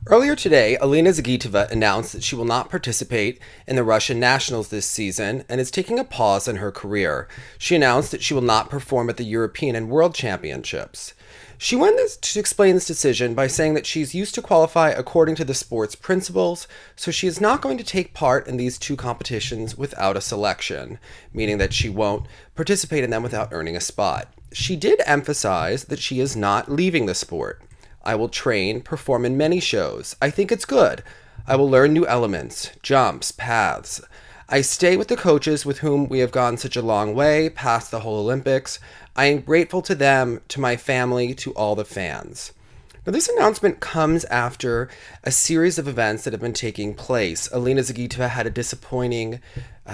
Earlier today, Alina Zagitova announced that she will not participate in the Russian nationals this season and is taking a pause in her career. She announced that she will not perform at the European and World Championships. She went to explain this decision by saying that she's used to qualify according to the sport's principles, so she is not going to take part in these two competitions without a selection, meaning that she won't participate in them without earning a spot. She did emphasize that she is not leaving the sport. I will train, perform in many shows. I think it's good. I will learn new elements, jumps, paths. I stay with the coaches with whom we have gone such a long way past the whole Olympics. I am grateful to them, to my family, to all the fans. Now, this announcement comes after a series of events that have been taking place. Alina Zagitova had a disappointing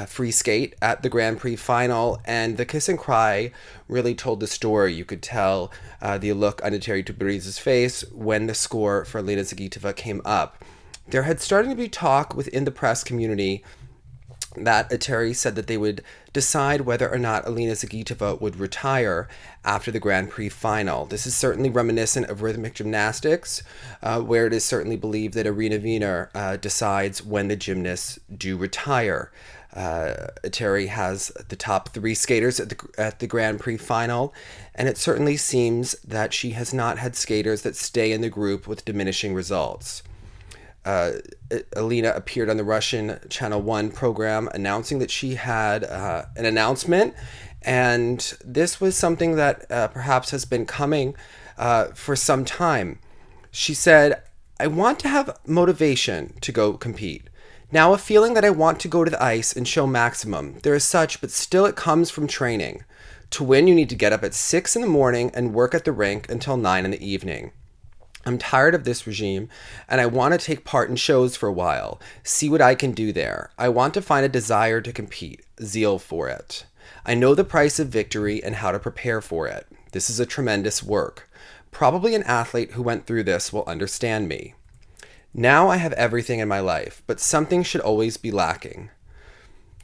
free skate at the Grand Prix final, and the kiss and cry really told the story. You could tell the look on Terry Tuberiz's face when the score for Alina Zagitova came up. There had started to be talk within the press community that Terry said that they would decide whether or not Alina Zagitova would retire after the Grand Prix final. This is certainly reminiscent of rhythmic gymnastics, where it is certainly believed that Irina Wiener decides when the gymnasts do retire. Terry has the top three skaters at the Grand Prix final, and it certainly seems that she has not had skaters that stay in the group with diminishing results. Alina appeared on the Russian Channel 1 program announcing that she had an announcement, and this was something that perhaps has been coming for some time. She said, I want to have motivation to go compete. Now a feeling that I want to go to the ice and show maximum. There is such, but still it comes from training. To win, you need to get up at 6 in the morning and work at the rink until 9 in the evening. I'm tired of this regime, and I want to take part in shows for a while, see what I can do there. I want to find a desire to compete, zeal for it. I know the price of victory and how to prepare for it. This is a tremendous work. Probably an athlete who went through this will understand me. Now I have everything in my life, but something should always be lacking.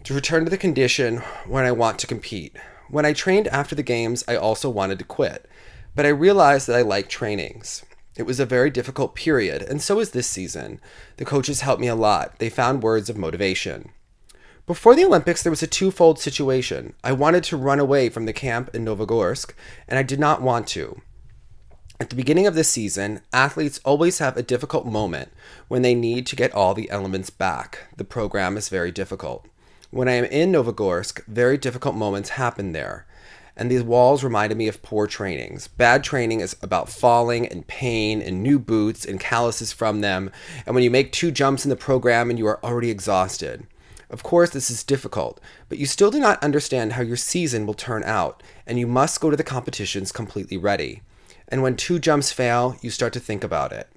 To return to the condition when I want to compete. When I trained after the games, I also wanted to quit, but I realized that I like trainings. It was a very difficult period, and so is this season. The coaches helped me a lot. They found words of motivation. Before the Olympics, there was a twofold situation. I wanted to run away from the camp in Novogorsk, and I did not want to. At the beginning of this season, athletes always have a difficult moment when they need to get all the elements back. The program is very difficult. When I am in Novogorsk, very difficult moments happen there. And these walls reminded me of poor trainings. Bad training is about falling and pain and new boots and calluses from them. And when you make 2 jumps in the program and you are already exhausted. Of course, this is difficult, but you still do not understand how your season will turn out, and you must go to the competitions completely ready. And when 2 jumps fail, you start to think about it.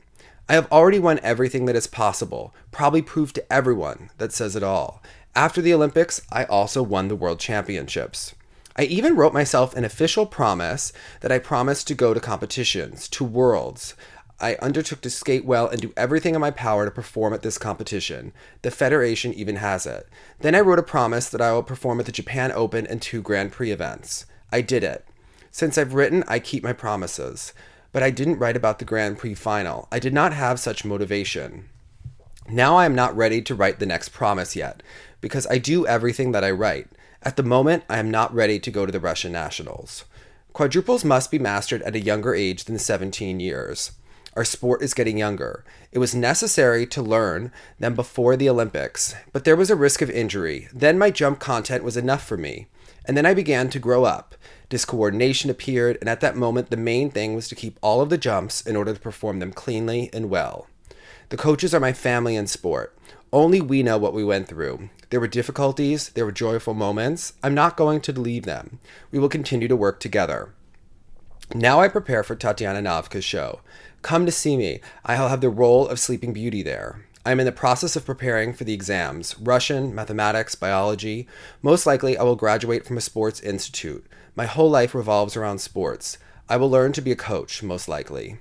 I have already won everything that is possible, probably proved to everyone that says it all. After the Olympics, I also won the World Championships. I even wrote myself an official promise that I promised to go to competitions, to worlds. I undertook to skate well and do everything in my power to perform at this competition. The federation even has it. Then I wrote a promise that I will perform at the Japan Open and 2 Grand Prix events. I did it. Since I've written, I keep my promises. But I didn't write about the Grand Prix final. I did not have such motivation. Now I am not ready to write the next promise yet, because I do everything that I write. At the moment, I am not ready to go to the Russian nationals. Quadruples must be mastered at a younger age than 17 years. Our sport is getting younger. It was necessary to learn them before the Olympics, but there was a risk of injury. Then my jump content was enough for me. And then I began to grow up. Discoordination appeared, and at that moment, the main thing was to keep all of the jumps in order to perform them cleanly and well. The coaches are my family in sport. Only we know what we went through. There were difficulties, there were joyful moments. I'm not going to leave them. We will continue to work together. Now I prepare for Tatiana Navka's show. Come to see me. I'll have the role of Sleeping Beauty there. I'm in the process of preparing for the exams, Russian, mathematics, biology. Most likely I will graduate from a sports institute. My whole life revolves around sports. I will learn to be a coach, most likely.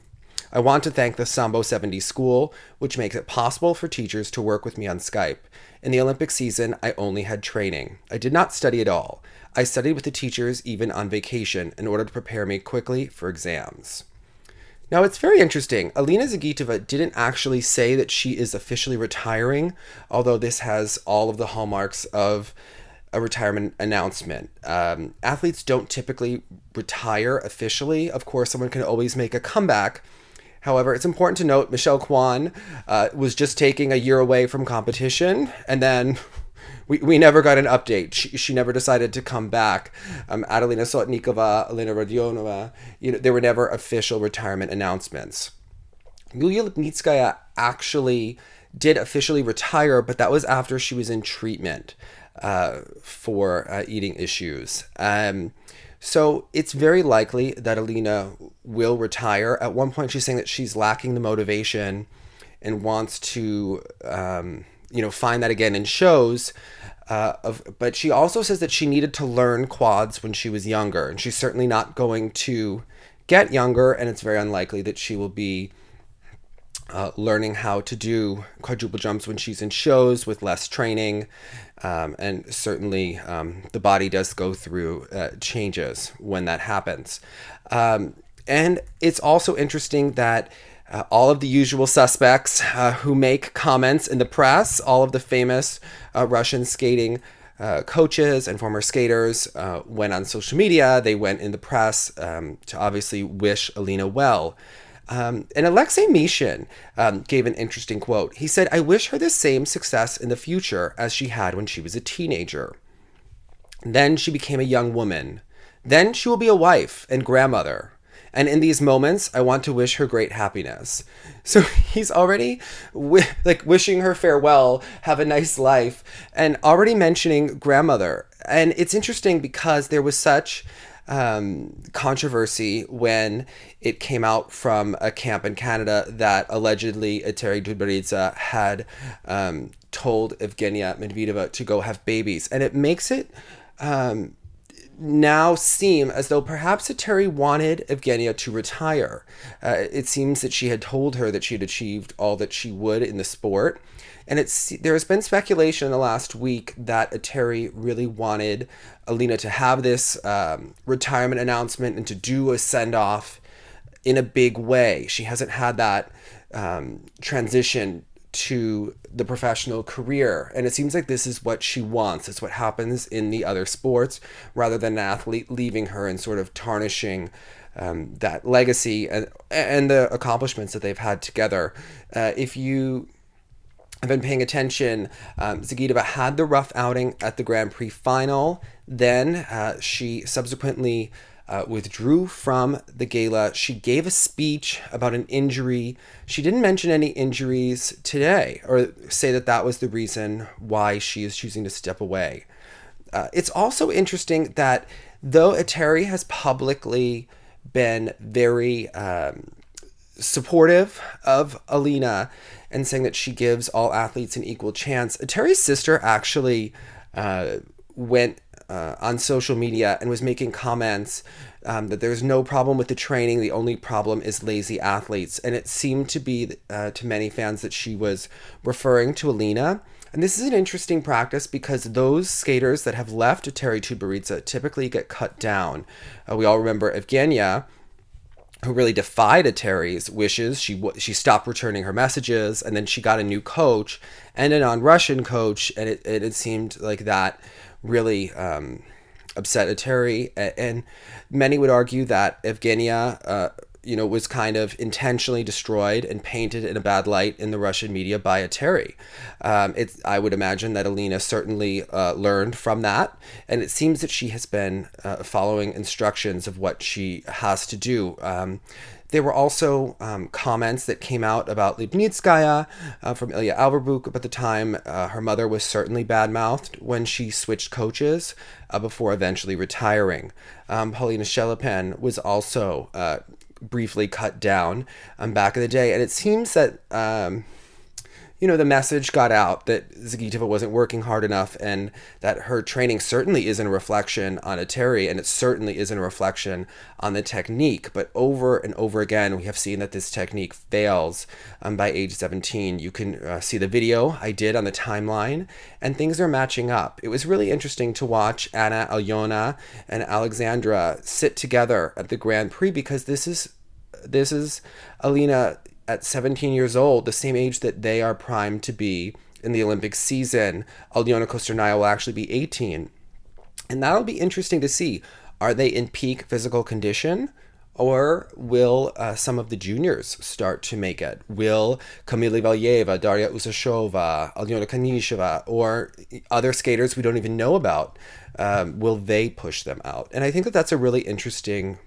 I want to thank the Sambo 70 school, which makes it possible for teachers to work with me on Skype. In the Olympic season, I only had training. I did not study at all. I studied with the teachers even on vacation in order to prepare me quickly for exams. Now, it's very interesting. Alina Zagitova didn't actually say that she is officially retiring, although this has all of the hallmarks of a retirement announcement. Athletes don't typically retire officially. Of course, someone can always make a comeback. However, it's important to note Michelle Kwan was just taking a year away from competition, and then we never got an update. She never decided to come back. Adelina Sotnikova, Elena Rodionova, there were never official retirement announcements. Yulia Lipnitskaya actually did officially retire, but that was after she was in treatment for eating issues. So it's very likely that Alina will retire. At one point, she's saying that she's lacking the motivation and wants to, find that again in shows. But she also says that she needed to learn quads when she was younger, and she's certainly not going to get younger, and it's very unlikely that she will be learning how to do quadruple jumps when she's in shows with less training. And certainly the body does go through changes when that happens. And it's also interesting that all of the usual suspects who make comments in the press, all of the famous Russian skating coaches and former skaters went on social media. They went in the press to obviously wish Alina well. And Alexei Mishin gave an interesting quote. He said, "I wish her the same success in the future as she had when she was a teenager. Then she became a young woman. Then she will be a wife and grandmother. And in these moments, I want to wish her great happiness." So he's already wishing her farewell, have a nice life, and already mentioning grandmother. And it's interesting because there was such controversy when it came out from a camp in Canada that allegedly Eteri Dudbaridze had told Evgenia Medvedeva to go have babies. And it makes it now seem as though perhaps Eteri wanted Evgenia to retire. It seems that she had told her that she had achieved all that she would in the sport. And there has been speculation in the last week that Eteri really wanted Alina to have this retirement announcement and to do a send-off in a big way. She hasn't had that transition to the professional career. And it seems like this is what she wants. It's what happens in the other sports, rather than an athlete leaving her and sort of tarnishing that legacy and the accomplishments that they've had together. If you have been paying attention, Zagitova had the rough outing at the Grand Prix final. Then she subsequently withdrew from the gala. She gave a speech about an injury. She didn't mention any injuries today or say that that was the reason why she is choosing to step away. It's also interesting that though Eteri has publicly been very supportive of Alina and saying that she gives all athletes an equal chance, Eteri's sister actually went on social media and was making comments that there's no problem with the training. The only problem is lazy athletes. And it seemed to be to many fans that she was referring to Alina. And this is an interesting practice because those skaters that have left Eteri Tudbaridze typically get cut down. We all remember Evgenia, who really defied Eteri's wishes. She stopped returning her messages, and then she got a new coach and a non-Russian coach, and it seemed like that really upset Eteri. And many would argue that Evgenia was kind of intentionally destroyed and painted in a bad light in the Russian media by Eteri. I would imagine that Alina certainly learned from that, and it seems that she has been following instructions of what she has to do. There were also comments that came out about Lipnitskaya from Ilya Alverbuk at the time. Her mother was certainly bad-mouthed when she switched coaches before eventually retiring. Paulina Shelopin was also briefly cut down back in the day. And it seems that, the message got out that Zagitova wasn't working hard enough and that her training certainly isn't a reflection on Eteri, and it certainly isn't a reflection on the technique. But over and over again, we have seen that this technique fails by age 17. You can see the video I did on the timeline, and things are matching up. It was really interesting to watch Anna, Alyona, and Alexandra sit together at the Grand Prix because this is this is Alina at 17 years old, the same age that they are primed to be in the Olympic season. Alina Kosternaya will actually be 18. And that'll be interesting to see. Are they in peak physical condition? Or will some of the juniors start to make it? Will Kamila Valieva, Daria Usashova, Alyona Kanisheva, or other skaters we don't even know about, will they push them out? And I think that that's a really interesting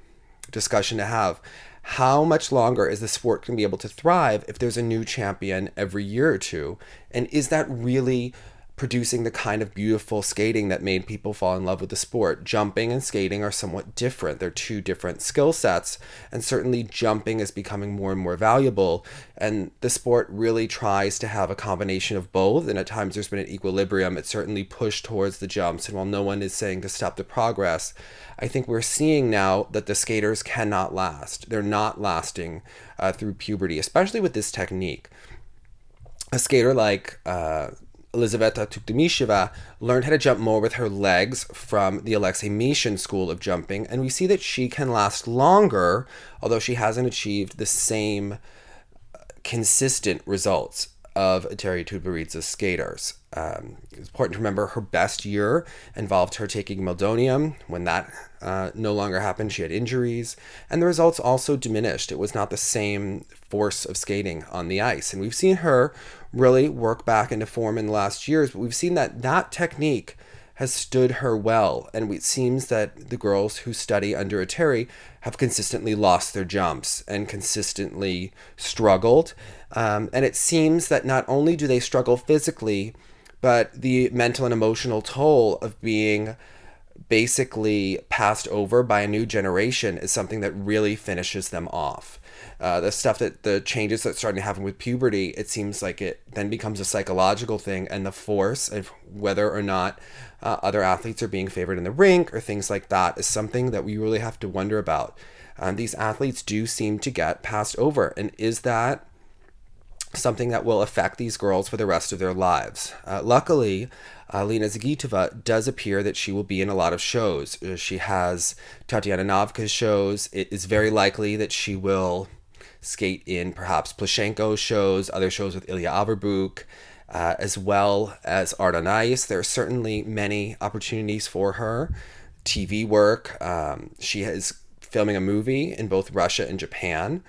discussion to have. How much longer is the sport going to be able to thrive if there's a new champion every year or two? And is that really producing the kind of beautiful skating that made people fall in love with the sport? Jumping and skating are somewhat different. They're two different skill sets, and certainly jumping is becoming more and more valuable, and the sport really tries to have a combination of both, and at times there's been an equilibrium. It's certainly pushed towards the jumps, and while no one is saying to stop the progress, I think we're seeing now that the skaters cannot last. They're not lasting through puberty, especially with this technique. A skater like Elizaveta Tuktamisheva learned how to jump more with her legs from the Alexei Mishin school of jumping, and we see that she can last longer, although she hasn't achieved the same consistent results of Eteri Tudoridz's skaters. It's important to remember her best year involved her taking meldonium. When that no longer happened, she had injuries, and the results also diminished. It was not the same force of skating on the ice, and we've seen her really work back into form in the last years, but we've seen that that technique has stood her well, and it seems that the girls who study under Eteri have consistently lost their jumps and consistently struggled, and it seems that not only do they struggle physically, but the mental and emotional toll of being basically passed over by a new generation is something that really finishes them off. The stuff that the changes that's starting to happen with puberty, it seems like it then becomes a psychological thing, and the force of whether or not other athletes are being favored in the rink or things like that is something that we really have to wonder about. These athletes do seem to get passed over, and is that something that will affect these girls for the rest of their lives? Luckily, Alina Zagitova does appear that she will be in a lot of shows. She has Tatiana Navka's shows. It is very likely that she will skate in perhaps Plashenko's shows, other shows with Ilya Averbuk, as well as art on ice. There are certainly many opportunities for her. TV work. She is filming a movie in both Russia and Japan.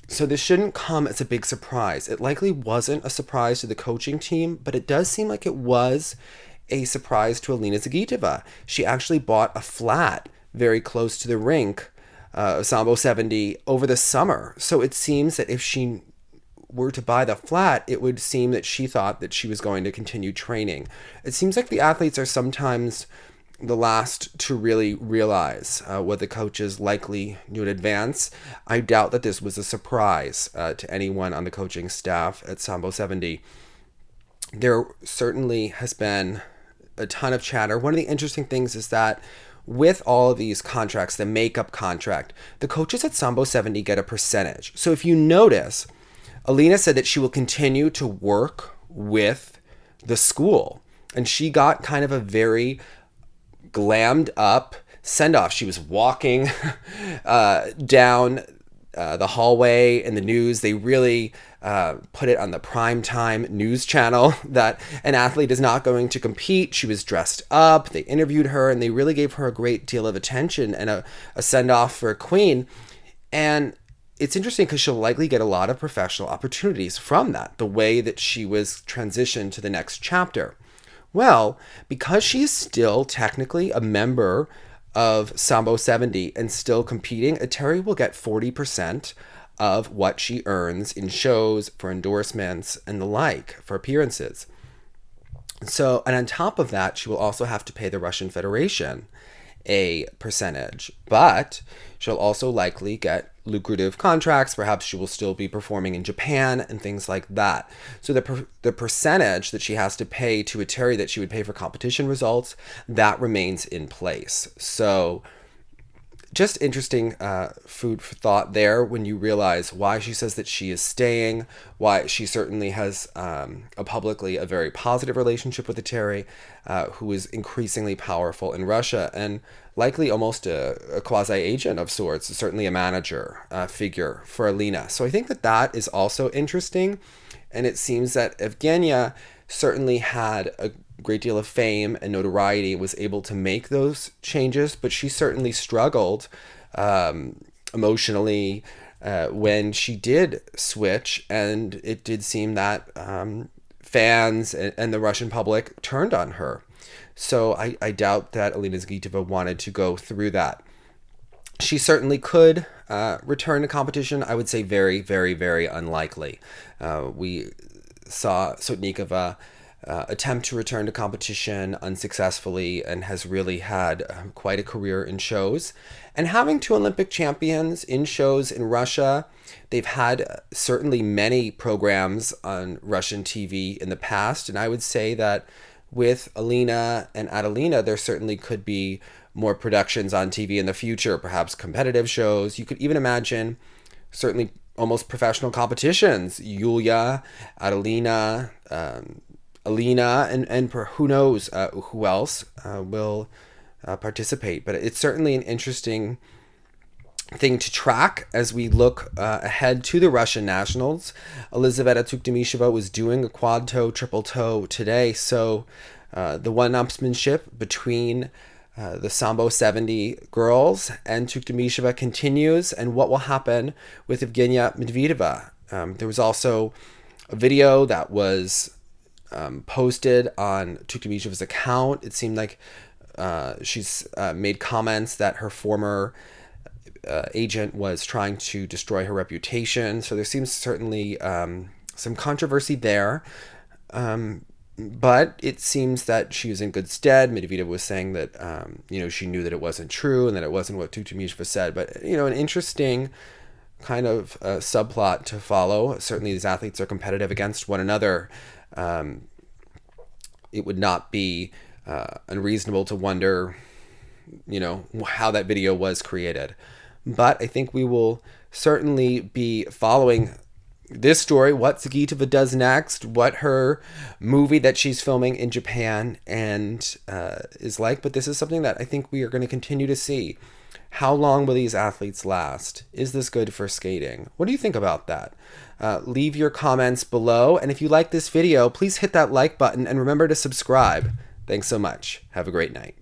So this shouldn't come as a big surprise. It likely wasn't a surprise to the coaching team, but it does seem like it was a surprise to Alina Zagitova. She actually bought a flat very close to the rink, Sambo 70, over the summer. So it seems that if she were to buy the flat, it would seem that she thought that she was going to continue training. It seems like the athletes are sometimes the last to really realize what the coaches likely knew in advance. I doubt that this was a surprise to anyone on the coaching staff at Sambo 70. There certainly has been a ton of chatter. One of the interesting things is that with all of these contracts, the makeup contract, the coaches at Sambo 70 get a percentage. So if you notice, Alina said that she will continue to work with the school, and she got kind of a very glammed up send-off. She was walking down the hallway in the news. They really put it on the primetime news channel that an athlete is not going to compete. She was dressed up. They interviewed her, and they really gave her a great deal of attention and a send-off for a queen. And it's interesting because she'll likely get a lot of professional opportunities from that, the way that she was transitioned to the next chapter. Well, because she is still technically a member of Sambo 70 and still competing, Eteri will get 40% of what she earns in shows, for endorsements, and the like, for appearances. So, and on top of that, she will also have to pay the Russian Federation a percentage, but she'll also likely get lucrative contracts. Perhaps she will still be performing in Japan and things like that. So the percentage that she has to pay to Eteri that she would pay for competition results, that remains in place. So just interesting food for thought there when you realize why she says that she is staying, why she certainly has publicly a very positive relationship with Terry, who is increasingly powerful in Russia and likely almost a quasi-agent of sorts, certainly a manager figure for Alina. So I think that that is also interesting. And it seems that Evgenia certainly had a great deal of fame and notoriety, was able to make those changes, but she certainly struggled emotionally when she did switch, and it did seem that fans and the Russian public turned on her. So I doubt that Alina Zagitova wanted to go through that. She certainly could return to competition. I would say very, very, very unlikely. We saw Sotnikova attempt to return to competition unsuccessfully and has really had quite a career in shows. And having two Olympic champions in shows in Russia, they've had certainly many programs on Russian TV in the past. And I would say that with Alina and Adelina, there certainly could be more productions on TV in the future, perhaps competitive shows. You could even imagine certainly almost professional competitions. Yulia, Adelina, Alina, and who knows who else will participate. But it's certainly an interesting thing to track as we look ahead to the Russian nationals. Elizaveta Tuktamisheva was doing a quad toe, triple toe today. So the one-upsmanship between the Sambo 70 girls and Tuktamisheva continues. And what will happen with Evgenia Medvedeva? There was also a video that was posted on Tuktamysheva's account. It seemed like she's made comments that her former agent was trying to destroy her reputation. So there seems certainly some controversy there. But it seems that she was in good stead. Medvedeva was saying that, she knew that it wasn't true and that it wasn't what Tuktamysheva said. But, an interesting kind of subplot to follow. Certainly these athletes are competitive against one another. It would not be unreasonable to wonder, how that video was created. But I think we will certainly be following this story, what Zagitova does next, what her movie that she's filming in Japan and is like. But this is something that I think we are going to continue to see. How long will these athletes last? Is this good for skating? What do you think about that? Leave your comments below. And if you like this video, please hit that like button and remember to subscribe. Thanks so much. Have a great night.